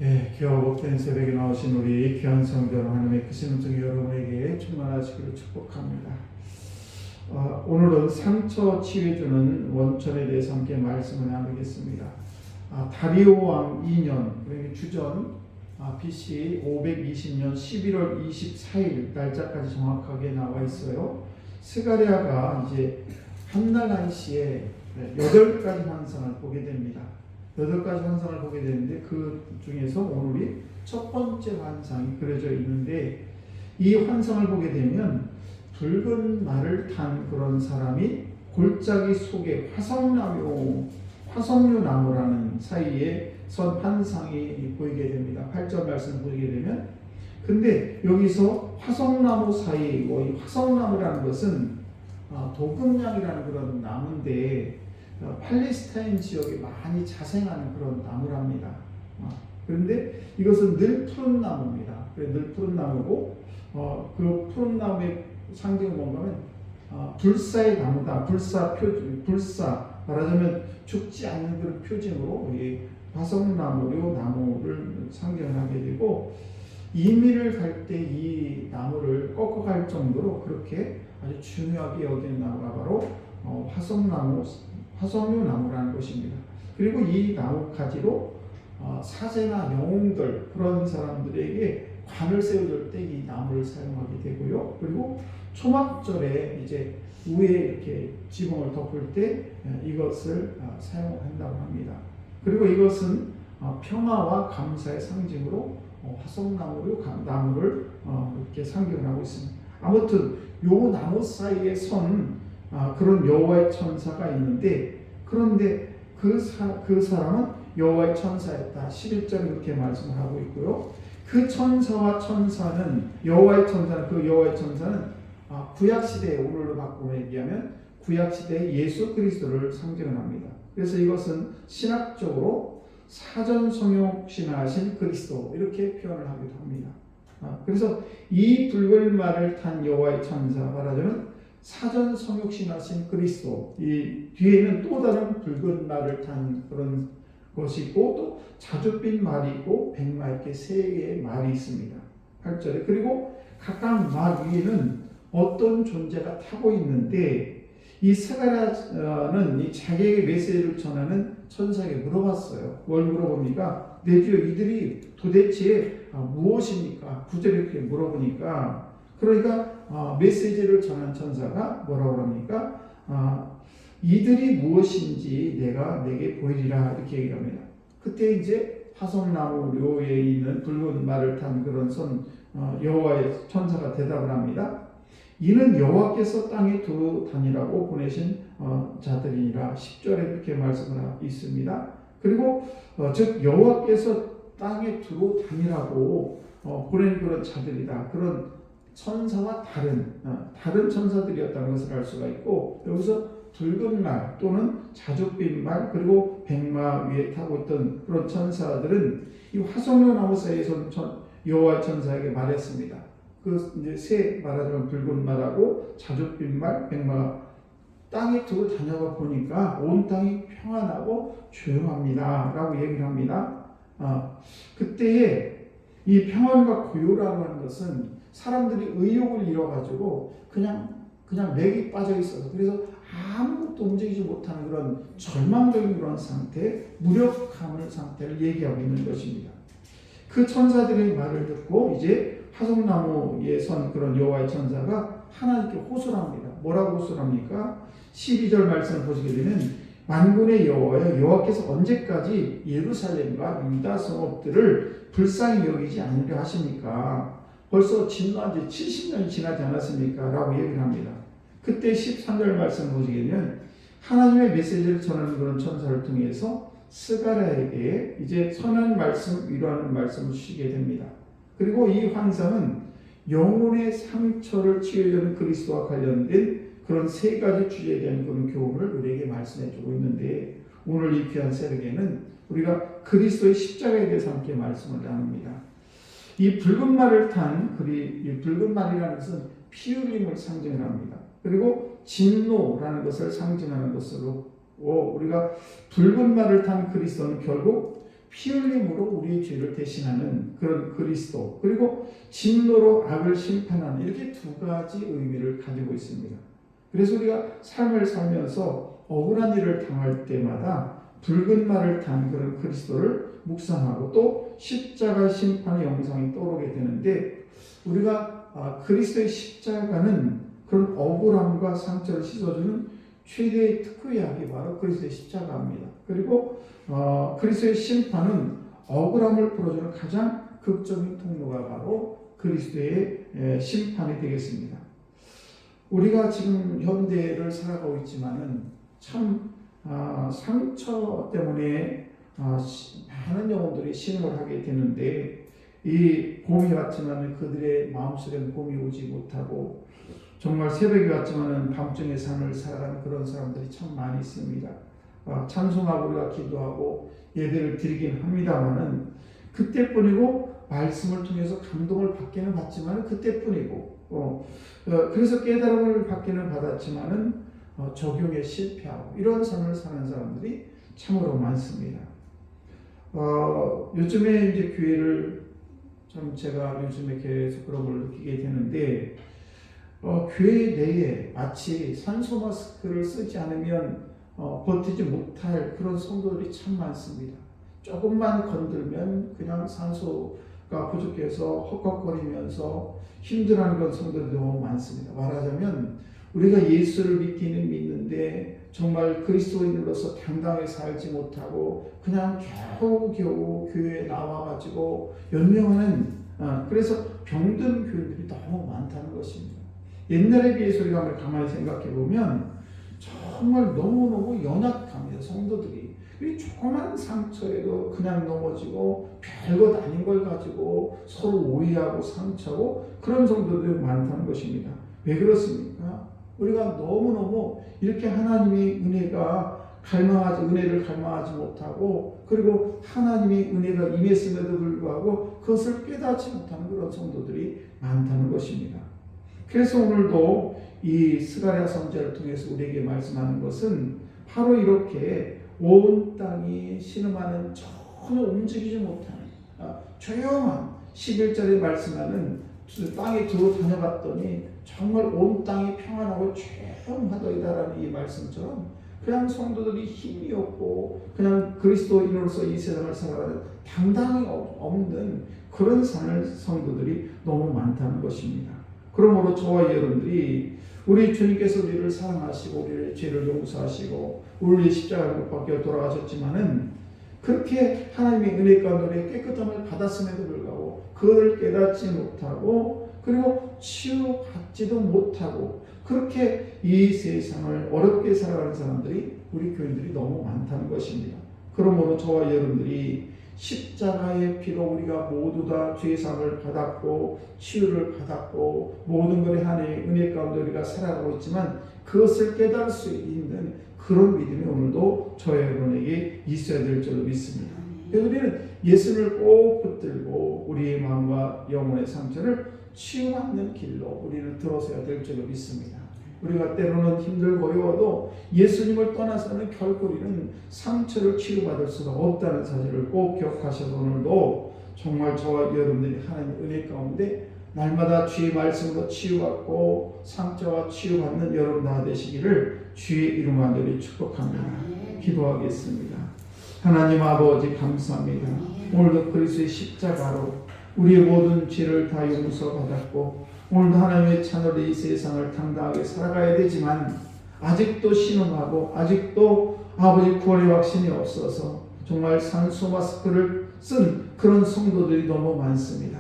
예, 귀하고 복된 새벽에 나오신 우리 귀한 성도 하나님의 크신 은총이 여러분에게 충만하시기를 축복합니다. 오늘은 상처 치유해주는 원천에 대해서 함께 말씀을 나누겠습니다. 다리오 왕 2년, 주전 BC 520년 11월 24일 날짜까지 정확하게 나와 있어요. 스가랴가 이제 한 달 한시에 8가지 환상을 보게 됩니다. 8가지 환상을 보게 되는데 그 중에서 오늘이 첫 번째 환상이 그려져 있는데, 이 환상을 보게 되면 붉은 말을 탄 그런 사람이 골짜기 속에 화석류 나무라는 사이에 선 환상이 보이게 됩니다. 8절 말씀 보이게 되면, 근데 여기서 화석나무 사이, 이 화석나무라는 것은 도금냥이라는 그런 나무인데 팔레스타인 지역에 많이 자생하는 그런 나무랍니다. 그런데 이것은 늘 푸른 나무입니다. 늘 푸른 나무고, 그 푸른 나무의 상징은 뭔가 하면 불사의 나무다. 불사 말하자면 죽지 않는 그런 표징으로 이 화석나무류 나무를 상징하게 되고, 이민을 갈 때 이 나무를 꺾어갈 정도로 그렇게 아주 중요하게 여기는 나무가 바로 화석류 나무라는 것입니다. 그리고 이 나무 가지로 사제나 영웅들, 그런 사람들에게 관을 세워줄 때 이 나무를 사용하게 되고요. 그리고 초막절에 이제 위에 이렇게 지붕을 덮을 때 이것을 사용한다고 합니다. 그리고 이것은 평화와 감사의 상징으로 화석나무를 이렇게 상징하고 있습니다. 아무튼 요 나무 사이에 선 그런 여호와의 천사가 있는데, 그런데 그 사람은 여호와의 천사였다. 11절에 그렇게 말씀을 하고 있고요. 그 천사와 천사는 여호와의 천사는 구약시대에, 오늘로 바꾸어 얘기하면 구약시대의 예수 그리스도를 상징을 합니다. 그래서 이것은 신학적으로 사전성육신하신 그리스도, 이렇게 표현을 하기도 합니다. 그래서 이 붉은 말을 탄 여호와의 천사, 말하자면 사전성육신하신 그리스도, 이 뒤에는 또 다른 붉은 말을 탄 그런 것이 있고, 또 자줏빛 말이 있고 백마, 이렇게 세 개의 말이 있습니다. 8절에. 그리고 각각 말 위에는 어떤 존재가 타고 있는데, 이 스가랴는 이 자기에게 메시지를 전하는 천사에게 물어봤어요. 뭘 물어봅니까? 내 주여, 이들이 도대체 무엇입니까? 9절에 이렇게 물어보니까, 그러니까 메시지를 전한 천사가 뭐라고 합니까? 이들이 무엇인지 내게 보이리라, 이렇게 얘기합니다. 그때 이제 화석나무류에 있는 붉은 말을 탄 그런 여호와의 천사가 대답을 합니다. 이는 여호와께서 땅에 두루 다니라고 보내신 자들이니라. 10절에 그렇게 말씀을 하고 있습니다. 그리고 즉 여호와께서 땅에 두루 다니라고 보낸 그런 자들이다. 그런 천사와 다른 천사들이었다는 것을 알 수가 있고, 여기서 붉은 말 또는 자줏빛 말, 그리고 백마 위에 타고 있던 그런 천사들은 이 화석류 나무 사이에서 여호와 천사에게 말했습니다. 그 이제 새, 말하자면 붉은 말하고 자줏빛 말, 백마, 땅에 두루 다녀가 보니까 온 땅이 평안하고 조용합니다 라고 얘기를 합니다. 그때에 이 평안과 고요라고 하는 것은 사람들이 의욕을 잃어가지고 그냥 맥이 빠져 있어서, 그래서 아무것도 움직이지 못하는 그런 절망적인 그런 상태, 무력함의 상태를 얘기하고 있는 것입니다. 그 천사들의 말을 듣고 이제 화석나무에 선 그런 여호와의 천사가 하나님께 호소를 합니다. 뭐라고 호소를 합니까? 12절 말씀을 보시게 되면, 만군의 여호와여, 여호와께서 언제까지 예루살렘과 유다 성읍들을 불쌍히 여기지 않으려 하십니까? 벌써 진노한 지 70년이 지나지 않았습니까? 라고 얘기를 합니다. 그때 13절 말씀 보시게 되면, 하나님의 메시지를 전하는 그런 천사를 통해서 스가랴에게 이제 선한 말씀, 위로하는 말씀을 주시게 됩니다. 그리고 이 환상은 영혼의 상처를 치유하는 그리스도와 관련된 그런 세 가지 주제에 대한 그런 교훈을 우리에게 말씀해 주고 있는데, 오늘 이 귀한 새벽에는 우리가 그리스도의 십자가에 대해서 함께 말씀을 나눕니다. 이 붉은 말을 탄 이 붉은 말이라는 것은 피 흘림을 상징을 합니다. 그리고 진노라는 것을 상징하는 것으로, 우리가 붉은 말을 탄 그리스도는 결국 피 흘림으로 우리의 죄를 대신하는 그런 그리스도, 그리고 진노로 악을 심판하는, 이렇게 두 가지 의미를 가지고 있습니다. 그래서 우리가 삶을 살면서 억울한 일을 당할 때마다 붉은 말을 탄 그런 그리스도를 묵상하고 또 십자가 심판의 영상이 떠오르게 되는데, 우리가 그리스도의 십자가는 그런 억울함과 상처를 씻어주는 최대의 특효약이 바로 그리스도의 십자가입니다. 그리고 그리스도의 심판은 억울함을 풀어주는 가장 극적인 통로가 바로 그리스도의 심판이 되겠습니다. 우리가 지금 현대를 살아가고 있지만은 참 상처 때문에 많은 영혼들이 신음을 하게 되는데, 이 봄이 왔지만 그들의 마음속에는 봄이 오지 못하고, 정말 새벽이 왔지만 밤중의 삶을 살아가는 그런 사람들이 참 많이 있습니다. 찬송하고 우리가 기도하고 예배를 드리긴 합니다만은 그때뿐이고, 말씀을 통해서 감동을 받기는 받지만 그때뿐이고, 그래서 깨달음을 받기는 받았지만은 적용에 실패하고, 이런 삶을 사는 사람들이 참으로 많습니다. 요즘에 이제 교회를 제가 요즘에 계속 그런 걸 느끼게 되는데, 교회 내에 마치 산소 마스크를 쓰지 않으면 버티지 못할 그런 성도들이 참 많습니다. 조금만 건들면 그냥 산소가 부족해서 헉헉거리면서 힘들어하는 그런 성도들이 너무 많습니다. 말하자면 우리가 예수를 믿기는 믿는데 정말 그리스도인으로서 당당하게 살지 못하고 그냥 겨우겨우 교회에 나와가지고 연명하는, 그래서 병든 교회들이 너무 많다는 것입니다. 옛날에 비해서 우리가 한번 가만히 생각해 보면 정말 너무너무 연약합니다. 성도들이. 조그만 상처에도 그냥 넘어지고 별것 아닌 걸 가지고 서로 오해하고 상처하고 그런 성도들이 많다는 것입니다. 왜 그렇습니까? 우리가 너무너무 이렇게 하나님의 은혜를 갈망하지 못하고, 그리고 하나님의 은혜가 임했음에도 불구하고 그것을 깨닫지 못하는 그런 성도들이 많다는 것입니다. 그래서 오늘도 이 스가랴 선지자를 통해서 우리에게 말씀하는 것은 바로 이렇게 온 땅이 신음하는, 전혀 움직이지 못하는 조용한, 11절에 말씀하는 땅에 들어 다녀봤더니 정말 온 땅이 평안하고 조용하더이다라는 이 말씀처럼 그냥 성도들이 힘이 없고 그냥 그리스도인으로서 이 세상을 살아가는 당당히 없는 그런 성도들이 너무 많다는 것입니다. 그러므로 저와 여러분들이 우리 주님께서 우리를 사랑하시고 우리의 죄를 용서하시고 우리의 십자가를 못 박혀 돌아가셨지만은, 그렇게 하나님의 은혜 가운데 깨끗함을 받았음에도 불구하고 그를 깨닫지 못하고, 그리고 치유받지도 못하고, 그렇게 이 세상을 어렵게 살아가는 사람들이, 우리 교인들이 너무 많다는 것입니다. 그러므로 저와 여러분들이 십자가의 피로 우리가 모두 다 죄사함을 받았고 치유를 받았고 모든 것에 하나님의 은혜 가운데 우리가 살아가고 있지만, 그것을 깨달을 수 있는 그런 믿음이 오늘도 저와 여러분에게 있어야 될 줄로 믿습니다. 우리는 예수를 꼭 붙들고 우리의 마음과 영혼의 상처를 치유받는 길로 우리를 들어서야 될 줄로 믿습니다. 우리가 때로는 힘들고 어려워도 예수님을 떠나서는 결코 우리는 상처를 치유받을 수가 없다는 사실을 꼭 기억하셔서 오늘도 정말 저와 여러분들이 하나님의 은혜 가운데 날마다 주의 말씀으로 치유받고 상처와 치유받는 여러분 다 되시기를 주의 이름 안에 축복합니다. 기도하겠습니다. 하나님 아버지 감사합니다. 오늘도 그리스도의 십자가로 우리의 모든 죄를 다 용서받았고, 오늘도 하나님의 자녀로 이 세상을 당당하게 살아가야 되지만 아직도 신음하고 아직도 아버지 구원의 확신이 없어서 정말 산소 마스크를 쓴 그런 성도들이 너무 많습니다.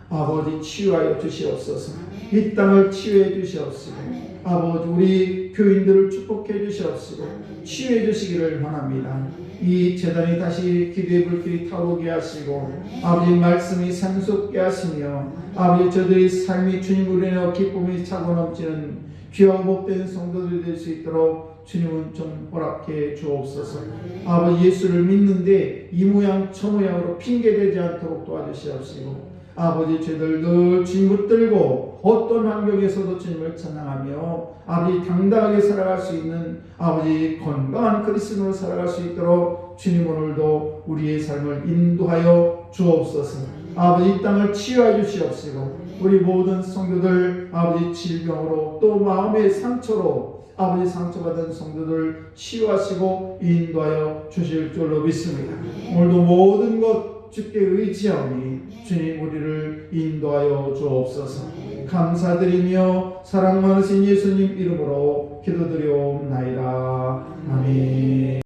아버지 치유하여 주시옵소서. 이 땅을 치유해 주시옵시고, 아버지 우리 교인들을 축복해 주시옵시고 치유해 주시기를 원합니다. 이 재단이 다시 기도의 불길이 타오르게 하시고 아버지 말씀이 샘솟게 하시며 아버지 저들의 삶이 주님으로 인하여 기쁨이 차고 넘치는 귀하고 복된 성도들이 될 수 있도록 주님은 좀 허락해 주옵소서. 아버지 예수를 믿는데 이 모양 저 모양으로 핑계대지 않도록 도와주시옵시고, 아버지 죄들 늘 주님 붙들고 어떤 환경에서도 주님을 찬양하며 아버지 당당하게 살아갈 수 있는 아버지 건강한 그리스도로 살아갈 수 있도록 주님 오늘도 우리의 삶을 인도하여 주옵소서. 아버지 이 땅을 치유해 주시옵시고 우리 모든 성도들 아버지 질병으로 또 마음의 상처로 아버지 상처받은 성도들 치유하시고 인도하여 주실 줄로 믿습니다. 오늘도 모든 것 주께 의지하오니 주님 우리를 인도하여 주옵소서. 감사드리며 사랑 많으신 예수님 이름으로 기도드리옵나이다. 아멘.